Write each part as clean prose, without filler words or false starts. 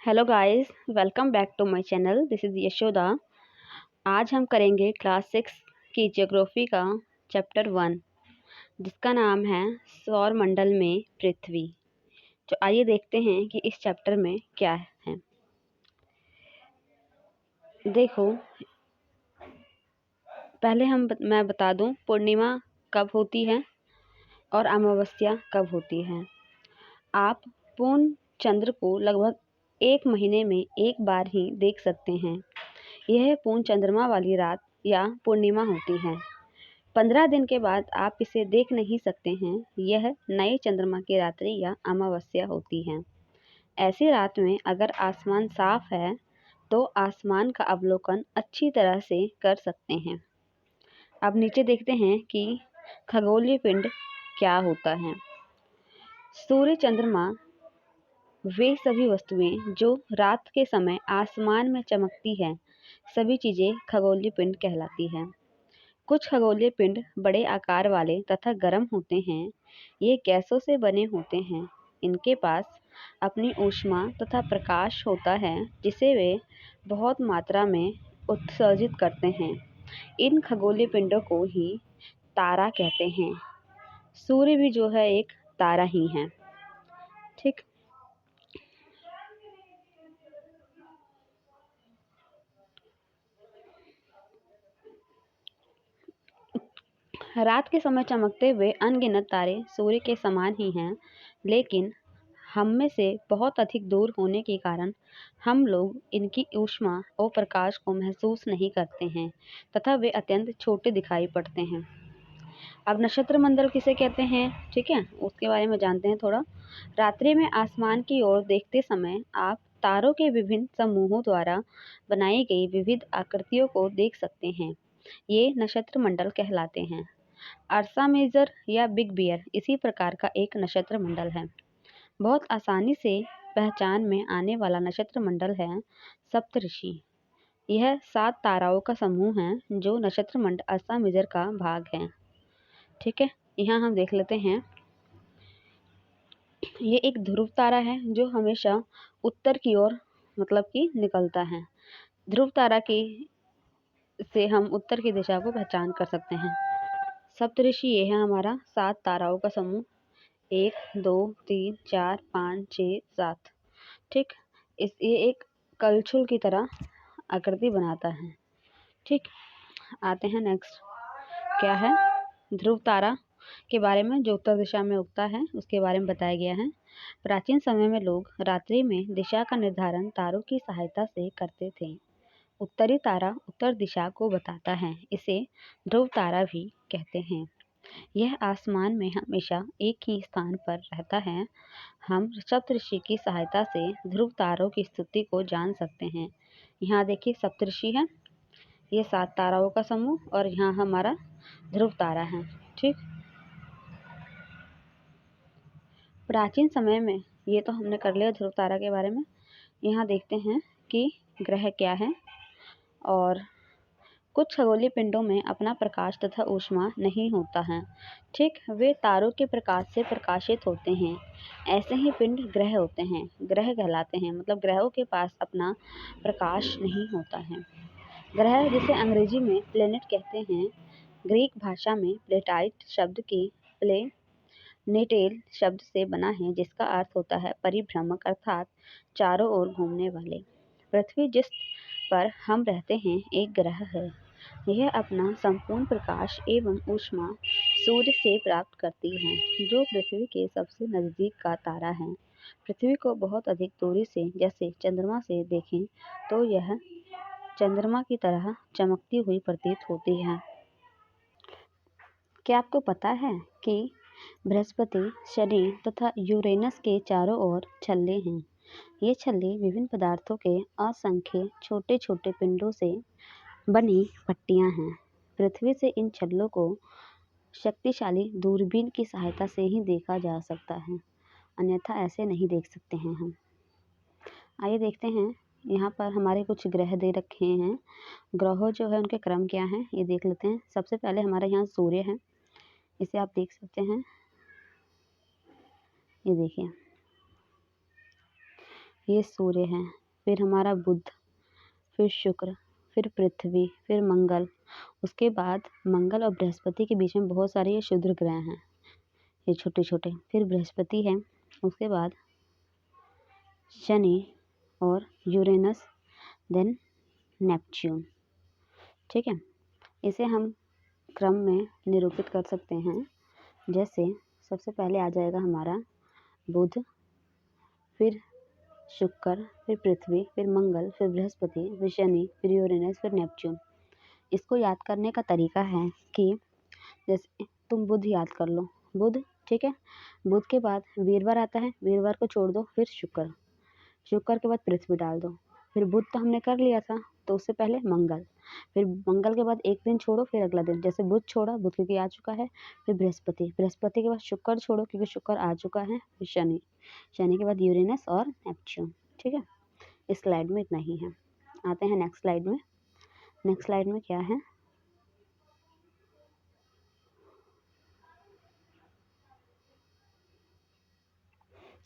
Hello guys, welcome back to my channel. This is Yashoda. आज हम करेंगे क्लास 6 की ज्योग्राफी का चैप्टर 1, जिसका नाम है सौर मंडल में पृथ्वी। तो आइए देखते हैं कि इस चैप्टर में क्या है। देखो, पहले मैं बता दूं पूर्णिमा कब होती है और अमावस्या कब होती है। आप पूर्ण चंद्र को लगभग 1 महीने में एक बार ही देख सकते हैं। यह पूर्ण चंद्रमा वाली रात या पूर्णिमा होती है। 15 दिन के बाद आप इसे देख नहीं सकते हैं। यह नए चंद्रमा की रात्रि या अमावस्या होती है। ऐसी रात में अगर आसमान साफ है तो आसमान का अवलोकन अच्छी तरह से कर सकते हैं। अब नीचे देखते हैं कि खगोलीय पिंड क्या होता है। सूर्य, चंद्रमा वे सभी वस्तुएं जो रात के समय आसमान में चमकती हैं, सभी चीजें खगोलीय पिंड कहलाती हैं। कुछ खगोलीय पिंड बड़े आकार वाले तथा गर्म होते हैं। ये गैसों से बने होते हैं। इनके पास अपनी ऊष्मा तथा प्रकाश होता है, जिसे वे बहुत मात्रा में उत्सर्जित करते हैं। इन खगोलीय पिंडों को ही तारा कहते हैं। सूर्य भी जो है एक तारा ही है। ठीक। रात के समय चमकते हुए अनगिनत तारे सूर्य के समान ही हैं, लेकिन हम में से बहुत अधिक दूर होने के कारण हम लोग इनकी ऊष्मा और प्रकाश को महसूस नहीं करते हैं तथा वे अत्यंत छोटे दिखाई पड़ते हैं। अब नक्षत्र मंडल किसे कहते हैं, ठीक है, उसके बारे में जानते हैं थोड़ा। रात्रि में आसमान की ओर देखते समय आप तारों के विभिन्न समूहों द्वारा बनाई गई विविध आकृतियों को देख सकते हैं। ये नक्षत्र मंडल कहलाते हैं। अर्सा मेजर या बिग बियर इसी प्रकार का एक नक्षत्र मंडल है। बहुत आसानी से पहचान में आने वाला नक्षत्र मंडल है सप्तऋषि। यह 7 ताराओं का समूह है जो नक्षत्र मंडल अर्सा मेजर का भाग है। ठीक है, यहाँ हम देख लेते हैं। ये एक ध्रुव तारा है जो हमेशा उत्तर की ओर मतलब कि निकलता है। ध्रुव तारा की से हम उत्तर की दिशा को पहचान कर सकते हैं। सप्तऋषि ये है हमारा 7 ताराओं का समूह। 1 2 3 4 5 6 7। ठीक। ये एक कलछुल की तरह आकृति बनाता है। ठीक। आते हैं नेक्स्ट, क्या है ध्रुव तारा के बारे में, जो उत्तर दिशा में उगता है उसके बारे में बताया गया है। प्राचीन समय में लोग रात्रि में दिशा का निर्धारण तारों की सहायता से करते थे। उत्तरी तारा उत्तर दिशा को बताता है। इसे ध्रुव तारा भी कहते हैं। यह आसमान में हमेशा एक ही स्थान पर रहता है। हम सप्तऋषि की सहायता से ध्रुव तारों की स्थिति को जान सकते हैं। यहाँ देखिए सप्तऋषि है, ये 7 ताराओं का समूह, और यहाँ हमारा ध्रुव तारा है। ठीक। प्राचीन समय में ये तो हमने कर लिया ध्रुव तारा के बारे में। यहाँ देखते हैं कि ग्रह क्या है। और कुछ खगोलीय पिंडों में अपना प्रकाश तथा ऊष्मा नहीं होता है। ठीक, वे तारों के प्रकाश से प्रकाशित होते हैं। ऐसे ही पिंड ग्रह होते हैं, ग्रह कहलाते हैं। मतलब ग्रहों के पास अपना प्रकाश नहीं होता है। ग्रह जिसे अंग्रेजी में प्लेनेट कहते हैं, ग्रीक भाषा में प्लेटाइट शब्द की प्लेनेटेल शब्द से बना है, जिसका अर्थ होता है परिभ्रमक, अर्थात चारों ओर घूमने वाले। पृथ्वी जिस पर हम रहते हैं एक ग्रह है। यह अपना संपूर्ण प्रकाश एवं ऊष्मा सूर्य से प्राप्त करती है, जो पृथ्वी के सबसे नजदीक का तारा है। पृथ्वी को बहुत अधिक दूरी से जैसे चंद्रमा से देखें तो यह चंद्रमा की तरह चमकती हुई प्रतीत होती है। क्या आपको पता है कि बृहस्पति, शनि तथा यूरेनस के चारों ओर छल्ले हैं? ये छल्ले विभिन्न पदार्थों के असंख्य छोटे छोटे पिंडों से बनी पट्टियां हैं। पृथ्वी से इन छल्लों को शक्तिशाली दूरबीन की सहायता से ही देखा जा सकता है, अन्यथा ऐसे नहीं देख सकते हैं हम। आइए देखते हैं, यहाँ पर हमारे कुछ ग्रह दे रखे हैं। ग्रहों जो है उनके क्रम क्या हैं ये देख लेते हैं। सबसे पहले हमारे यहाँ सूर्य है, इसे आप देख सकते हैं। ये देखिए, ये सूर्य है, फिर हमारा बुध, फिर शुक्र, फिर पृथ्वी, फिर मंगल। उसके बाद मंगल और बृहस्पति के बीच में बहुत सारे ये क्षुद्र ग्रह हैं, ये छोटे छोटे। फिर बृहस्पति है, उसके बाद शनि और यूरेनस, देन नेपच्यून। ठीक है, इसे हम क्रम में निरूपित कर सकते हैं। जैसे सबसे पहले आ जाएगा हमारा बुध, फिर शुक्र, फिर पृथ्वी, फिर मंगल, फिर बृहस्पति, फिर शनि, फिर यूरेनस, फिर नेपच्यून। इसको याद करने का तरीका है कि जैसे तुम बुध याद कर लो, बुध, ठीक है। बुध के बाद वीरवार आता है, वीरवार को छोड़ दो, फिर शुक्र, शुक्र के बाद पृथ्वी डाल दो, फिर बुध तो हमने कर लिया था, तो उससे पहले मंगल, फिर मंगल के बाद एक दिन छोड़ो, फिर अगला दिन, जैसे बुध छोड़ा, बुध क्योंकि आ चुका है, फिर बृहस्पति, बृहस्पति के बाद शुक्र छोड़ो क्योंकि शुक्र आ चुका है, फिर शनि, शनि के बाद यूरेनस और नेपच्यून। ठीक है, इस स्लाइड में इतना ही है। आते हैं नेक्स्ट स्लाइड में। नेक्स्ट स्लाइड में क्या है,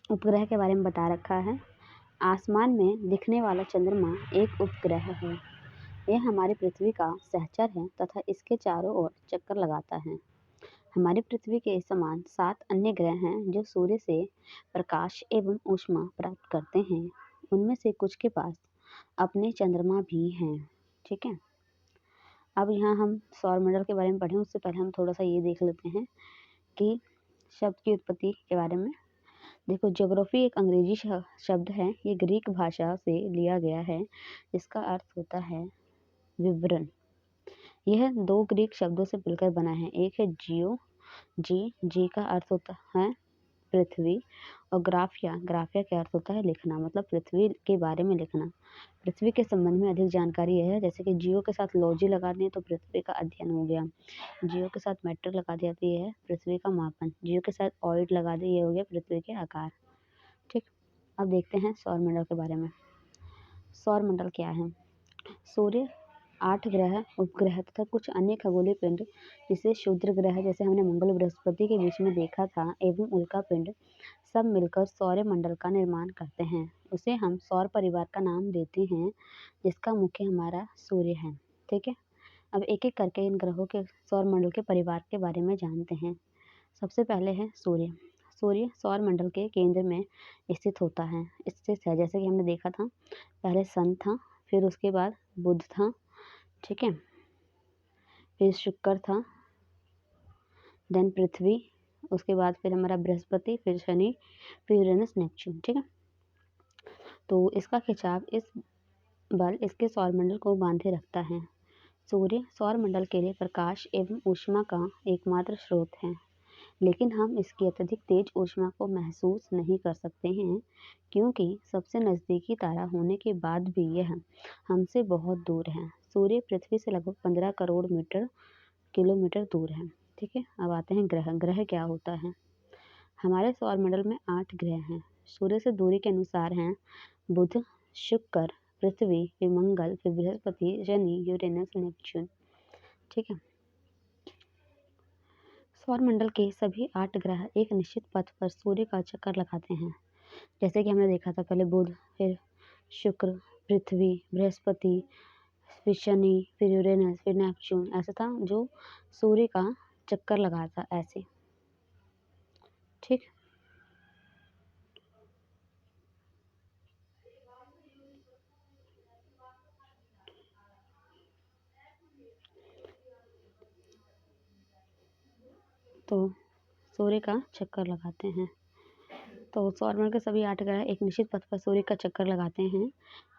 उपग्रह के बारे में बता रखा है। आसमान में दिखने वाला चंद्रमा एक उपग्रह है। यह हमारी पृथ्वी का सहचर है तथा इसके चारों ओर चक्कर लगाता है। हमारी पृथ्वी के समान 7 अन्य ग्रह हैं जो सूर्य से प्रकाश एवं ऊष्मा प्राप्त करते हैं। उनमें से कुछ के पास अपने चंद्रमा भी हैं। ठीक है, अब यहाँ हम सौरमंडल के बारे में पढ़ें उससे पहले हम थोड़ा सा ये देख लेते हैं कि शब्द की उत्पत्ति के बारे में। देखो, ज्योग्राफी एक अंग्रेजी शब्द है। ये ग्रीक भाषा से लिया गया है, जिसका अर्थ होता है विवरण। यह 2 ग्रीक शब्दों से मिलकर बना है। एक है जियो, जी का अर्थ होता है पृथ्वी, और ग्राफिया, ग्राफिया का अर्थ होता है लिखना, मतलब पृथ्वी के बारे में लिखना। पृथ्वी के संबंध में अधिक जानकारी यह है, जैसे कि जियो के साथ लॉजी लगा दें तो पृथ्वी का अध्ययन हो गया। जियो के साथ मेट्रिक लगा दिया तो ये है पृथ्वी का मापन। जियो के साथ ऑइड लगा दिए, ये हो गया पृथ्वी के आकार। ठीक, अब देखते हैं सौरमंडल के बारे में। सौरमंडल क्या है? सूर्य, 8 ग्रह, उपग्रह तथा कुछ अन्य खगोलीय पिंड, जिसे क्षुद्र ग्रह जैसे हमने मंगल बृहस्पति के बीच में देखा था, एवं उल्का पिंड, सब मिलकर सौरमंडल का निर्माण करते हैं। उसे हम सौर परिवार का नाम देते हैं, जिसका मुख्य हमारा सूर्य है। ठीक है, अब एक एक करके इन ग्रहों के सौरमंडल के परिवार के बारे में जानते हैं। सबसे पहले है सूर्य। सूर्य सौरमंडल के केंद्र में स्थित है। जैसे कि हमने देखा था, पहले सन था, फिर उसके बाद बुध था, ठीक है, फिर शुक्र था, देन पृथ्वी, उसके बाद फिर हमारा बृहस्पति, फिर शनि, फिर यूरेनस, नेपच्यून। ठीक है, तो इसका खिंचाव, इस बल इसके सौरमंडल को बांधे रखता है। सूर्य सौरमंडल के लिए प्रकाश एवं ऊष्मा का एकमात्र स्रोत है, लेकिन हम इसकी अत्यधिक तेज ऊष्मा को महसूस नहीं कर सकते हैं, क्योंकि सबसे नज़दीकी तारा होने के बाद भी यह हमसे बहुत दूर है। सूर्य पृथ्वी से लगभग 15 करोड़ किलोमीटर दूर है। ठीक है, अब आते हैं ग्रह। ग्रह क्या होता है? हमारे सौरमंडल में 8 ग्रह हैं। सूर्य से दूरी के अनुसार हैं बुध, शुक्र, पृथ्वी, फिर मंगल, फिर बृहस्पति, शनि, यूरेनस, नेपच्यून। ठीक है, सौरमंडल के सभी 8 ग्रह एक निश्चित पथ पर सूर्य का चक्कर लगाते हैं। जैसे कि हमने देखा था, पहले बुध, फिर शुक्र, पृथ्वी, बृहस्पति, फिर शनि, फिर यूरेनस, फिर नेपच्यून, ऐसा था जो सूर्य का चक्कर लगाता ऐसे। ठीक, तो सूर्य का चक्कर लगाते हैं। तो सौरमंडल के सभी 8 ग्रह एक निश्चित पथ पर सूर्य का चक्कर लगाते हैं।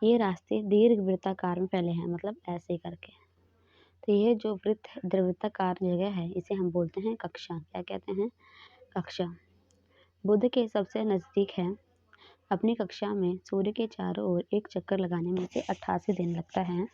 ये रास्ते दीर्घवृत्ताकार में फैले हैं, मतलब ऐसे करके। तो ये जो वृत्ताकार जगह है, इसे हम बोलते हैं कक्षा। क्या कहते हैं? कक्षा। बुध के सबसे नज़दीक है। अपनी कक्षा में सूर्य के चारों ओर एक चक्कर लगाने में इसे 88 दिन लगता है।